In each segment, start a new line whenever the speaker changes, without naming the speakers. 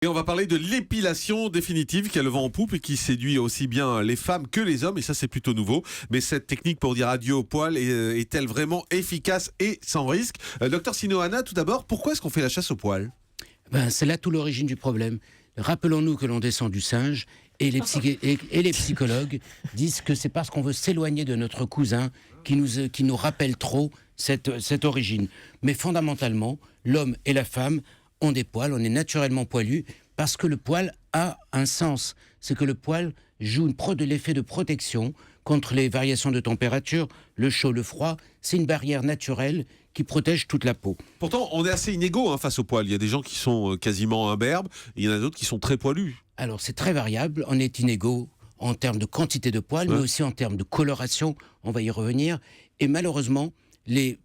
Et on va parler de l'épilation définitive qui a le vent en poupe et qui séduit aussi bien les femmes que les hommes, et ça c'est plutôt nouveau. Mais cette technique pour dire adieu au poil est-elle vraiment efficace et sans risque? Docteur Sinohana, tout d'abord, pourquoi est-ce qu'on fait la chasse au poil?
C'est là tout l'origine du problème. Rappelons-nous que l'on descend du singe et les psychologues disent que c'est parce qu'on veut s'éloigner de notre cousin qui nous rappelle trop cette origine. Mais fondamentalement, l'homme et la femme ont des poils, on est naturellement poilu parce que le poil a un sens. C'est que le poil joue de l'effet de protection contre les variations de température, le chaud, le froid. C'est une barrière naturelle qui protège toute la peau.
Pourtant, on est assez inégaux face au poil. Il y a des gens qui sont quasiment imberbes et il y en a d'autres qui sont très poilus.
Alors c'est très variable, on est inégaux en termes de quantité de poils, mais aussi en termes de coloration, on va y revenir. Et malheureusement, les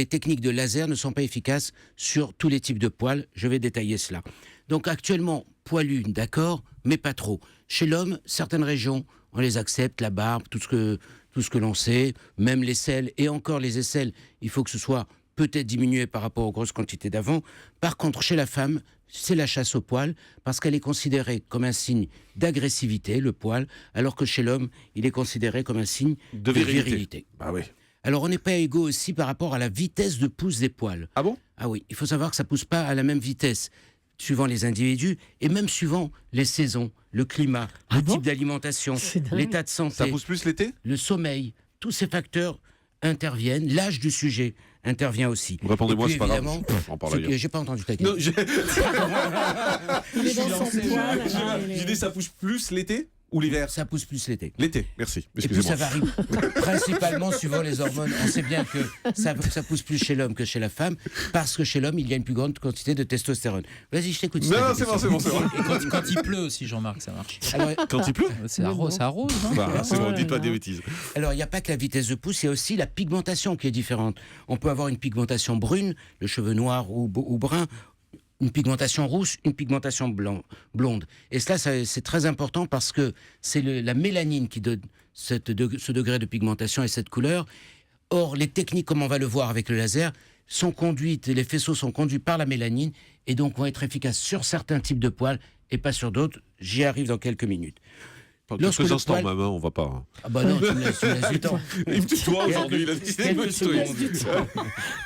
techniques de laser ne sont pas efficaces sur tous les types de poils. Je vais détailler cela. Donc actuellement, poilu, d'accord, mais pas trop. Chez l'homme, certaines régions, on les accepte, la barbe, tout ce que l'on sait, même l'aisselle, et encore les aisselles, il faut que ce soit peut-être diminué par rapport aux grosses quantités d'avant. Par contre, chez la femme, c'est la chasse au poil, parce qu'elle est considérée comme un signe d'agressivité, le poil, alors que chez l'homme, il est considéré comme un signe de virilité.
Ah oui.
Alors, on n'est pas égaux aussi par rapport à la vitesse de pousse des poils.
Ah bon?
Ah oui, il faut savoir que ça ne pousse pas à la même vitesse, suivant les individus, et même suivant les saisons, le climat, le type d'alimentation, l'état de santé.
Ça pousse plus l'été?
Le sommeil, tous ces facteurs interviennent, l'âge du sujet intervient aussi.
Répondez-moi, c'est pas grave.
J'ai pas entendu ta
question.
Non,
Il est dans son poil.
J'ai dit ça pousse plus l'été ou l'hiver?
Ça pousse plus l'été.
L'été, merci.
Et puis ça varie principalement suivant les hormones. On sait bien que ça pousse plus chez l'homme que chez la femme, parce que chez l'homme, il y a une plus grande quantité de testostérone. Vas-y, je t'écoute.
Non, c'est bon.
Et quand il pleut aussi, Jean-Marc, ça marche.
Alors, quand il pleut,
c'est arrose, non?
Bah, c'est bon, dites pas des bêtises.
Alors, il n'y a pas que la vitesse de pousse, il y a aussi la pigmentation qui est différente. On peut avoir une pigmentation brune, le cheveu noir ou brun, une pigmentation rousse, une pigmentation blonde. Et cela, c'est très important parce que c'est la mélanine qui donne ce degré de pigmentation et cette couleur. Or, les techniques, comme on va le voir avec le laser, sont conduites, les faisceaux sont conduits par la mélanine et donc vont être efficaces sur certains types de poils et pas sur d'autres. J'y arrive dans quelques minutes.
Quelques instants, maman, on va pas.
Ah bah non, tu me laisses du temps.
Il me tutoie aujourd'hui, il a dit
quelques secondes.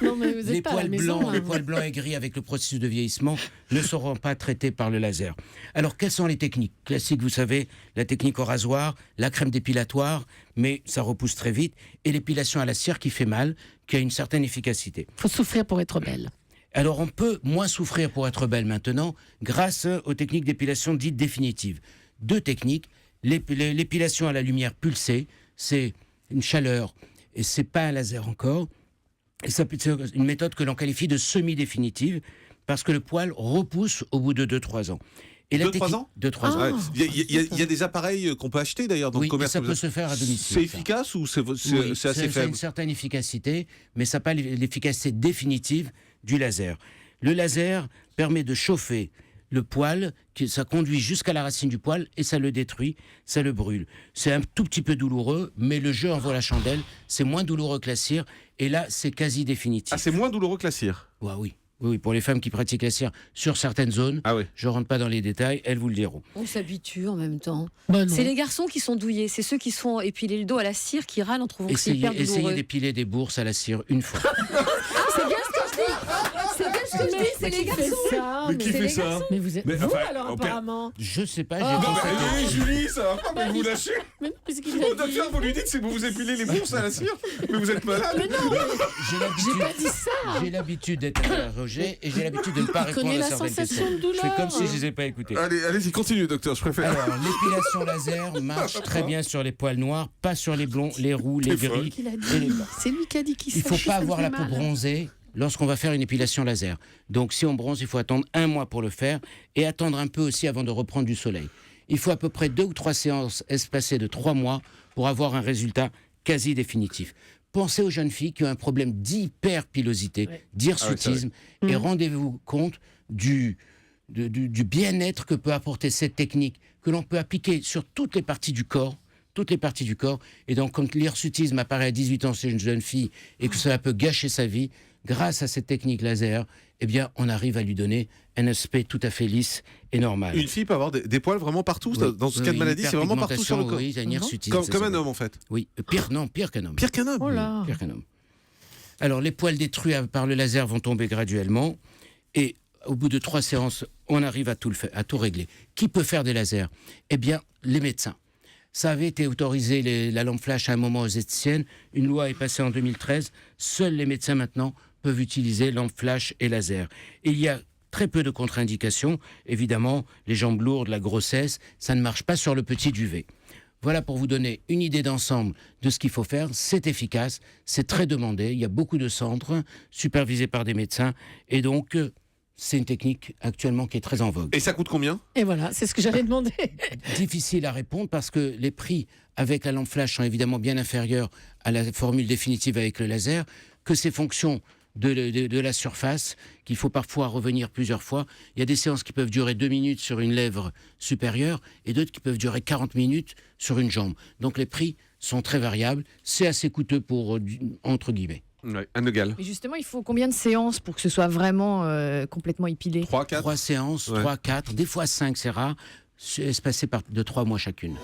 Non, mais vous êtes pas à la maison.
Les poils blancs et gris avec le processus de vieillissement ne seront pas traités par le laser. Alors, quelles sont les techniques classiques? Vous savez, la technique au rasoir, la crème dépilatoire, mais ça repousse très vite, et l'épilation à la cire qui fait mal, qui a une certaine efficacité.
Il faut souffrir pour être belle.
Alors, on peut moins souffrir pour être belle maintenant grâce aux techniques d'épilation dites définitives. Deux techniques. L'épilation à la lumière pulsée, c'est une chaleur, et c'est pas un laser encore. Et c'est une méthode que l'on qualifie de semi-définitive, parce que le poil repousse au bout de 2-3 ans. Et
2-3 ans?
2-3 ans.
Ouais. Il y a des appareils qu'on peut acheter d'ailleurs dans le commerce.
Ça peut se faire à domicile.
C'est efficace ou c'est assez faible?
Ça a une certaine efficacité, mais ça n'a pas l'efficacité définitive du laser. Le laser permet de chauffer le poil, ça conduit jusqu'à la racine du poil et ça le détruit, ça le brûle. C'est un tout petit peu douloureux, mais le jeu en vaut la chandelle. C'est moins douloureux que la cire et là, c'est quasi définitif.
Ah, c'est moins douloureux que la cire?
Oui, pour les femmes qui pratiquent la cire sur certaines zones, je ne rentre pas dans les détails, elles vous le diront.
On s'habitue en même temps.
Bah
c'est les garçons qui sont douillés, c'est ceux qui se font épiler le dos à la cire qui râlent en trouvant que c'est hyper douloureux.
Essayez d'épiler des bourses à la cire une fois.
C'est bien ce que je dis. C'est bien ce que je dis, c'est les garçons.
Mais qui fait ça?
Mais vous êtes alors apparemment.
Je sais pas,
Julie, ça va pas, vous lâchez?
Mais puisqu'il
Au
a dit.
docteur, vous lui dites c'est vous épilez les bourses à la cire? Mais vous êtes malade?
Mais non, j'ai pas dit ça.
J'ai l'habitude d'être interrogé et j'ai l'habitude de ne pas répondre
connais
à
la
certaines questions.
sensation de douleur.
Je fais comme si je les ai pas écoutés.
Allez-y, continue, docteur, je préfère.
Alors, l'épilation laser marche très bien sur les poils noirs, pas sur les blonds, les roux, les gris et les blancs.
C'est lui qui a dit qu'il
Il ne faut pas avoir la peau bronzée lorsqu'on va faire une épilation laser. Donc, si on bronze, il faut attendre 1 mois pour le faire et attendre un peu aussi avant de reprendre du soleil. Il faut à peu près 2 ou 3 séances espacées de 3 mois pour avoir un résultat quasi définitif. Pensez aux jeunes filles qui ont un problème d'hyperpilosité, d'hirsutisme, et rendez-vous compte du bien-être que peut apporter cette technique, que l'on peut appliquer sur toutes les parties du corps, toutes les parties du corps. Et donc, quand l'hirsutisme apparaît à 18 ans chez une jeune fille et que cela peut gâcher sa vie, grâce à cette technique laser, eh bien, on arrive à lui donner un aspect tout à fait lisse et normal.
Une fille peut avoir des poils vraiment partout
Oui.
dans ce cas de maladie, c'est vraiment partout sur le corps.
Oui, il y a une hirsutisme.
Comme un homme en fait.
Oui, pire qu'un homme.
Pire qu'un homme.
Oh là.
Pire qu'un homme. Alors, les poils détruits par le laser vont tomber graduellement et au bout de 3 séances, on arrive à tout régler. Qui peut faire des lasers? Eh bien, les médecins. Ça avait été autorisé, la lampe flash, à un moment aux esthéticiennes. Une loi est passée en 2013. Seuls les médecins maintenant peuvent utiliser lampe flash et laser. Et il y a très peu de contre-indications. Évidemment, les jambes lourdes, la grossesse, ça ne marche pas sur le petit duvet. Voilà pour vous donner une idée d'ensemble de ce qu'il faut faire. C'est efficace, c'est très demandé. Il y a beaucoup de centres supervisés par des médecins. Et donc, c'est une technique actuellement qui est très en vogue.
Et ça coûte combien?
Et voilà, c'est ce que j'allais demander.
Difficile à répondre parce que les prix avec la lampe flash sont évidemment bien inférieurs à la formule définitive avec le laser, que ces fonctions de la surface, qu'il faut parfois revenir plusieurs fois. Il y a des séances qui peuvent durer 2 minutes sur une lèvre supérieure et d'autres qui peuvent durer 40 minutes sur une jambe. Donc les prix sont très variables. C'est assez coûteux pour, entre guillemets.
Ouais, Anne Le Gall.
Mais justement, il faut combien de séances pour que ce soit vraiment complètement épilé?
3, 4.
3 séances,
Ouais.
3, 4, des fois 5, c'est rare, espacées de 3 mois chacune.